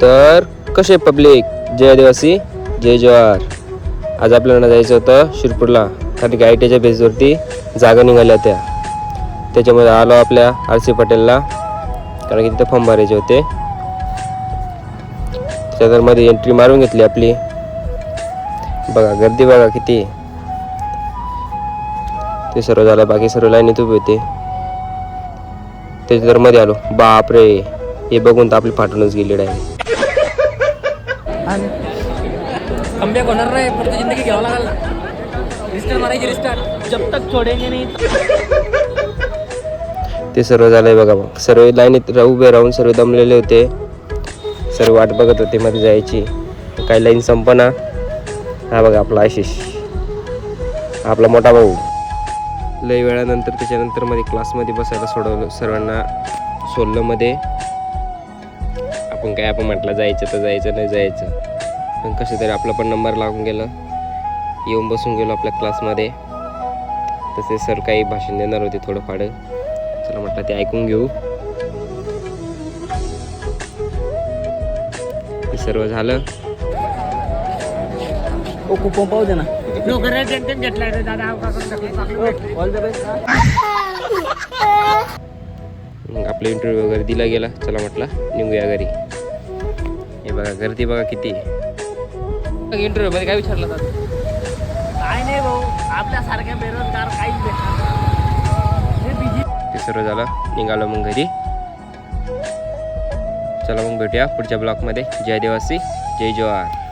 तर कसे पब्लिक, जय आदिवासी जय जवाहर. आज आपल्याला जायचं होतं शिरपूरला, कारण की ITच्या बेसवरती जागा निघाल्या त्या. त्याच्यामध्ये आलो आपल्या RC पटेलला, कारण की तिथे फॉर्म भरायचे होते. त्याच्यानंतर मध्ये एंट्री मारून घेतली आपली. बघा गर्दी बघा किती. ते सर्व झालं, बाकी सर्व लाईनीत उभे होते. त्याच्यानंतर मध्ये आलो, बापरे हे बघून तर आपली फाटूनच गेली डायरेक्ट. कमबॅक होणार नाही, पुढची जिंदगी घ्यावं लागेल. रिस्टार्ट मारायची, रिस्टार्ट जब तक छोडेंगे नाही. ते सर्व झालंय बघा. मग सर्व लाईनीत उभे राहून सर्व दमलेले होते. सर्व वाट बघत होते मध्ये जायची. काही लाईन संपना. हा बघा आपला आशिष, आपला मोठा भाऊ. लई वेळानंतर त्याच्यानंतर मध्ये क्लासमध्ये बसायला सोडवलं सर्वांना. सोडलं मध्ये. आपण म्हटलं जायचं तर जायचं, नाही जायचं, पण कसं तरी आपला पण नंबर लागून गेलं. येऊन बसून गेलो आपल्या क्लासमध्ये. तसे सर काही भाषण देणार होते थोडंफार. चला म्हटलं ते ऐकून घेऊ. हे सर्व झालं. कुपन पाहू दे ना. टेन्शन घेतलाय दादा. मग आपला इंटरव्ह्यू वगैरे दिला गेला. चला म्हटलं निघूया घरी. हे बघा गर्दी बघा किती. इंटरव्ह्यू मध्ये काय विचारलं जातं? काय नाही भाऊ, आपल्यासारख्या बेरोजगार काहीच भेटणार. ते सर्व झालं, निघालो मग घरी. चला मग भेटूया पुढच्या ब्लॉकमध्ये. जय आदिवासी जय जवाहर.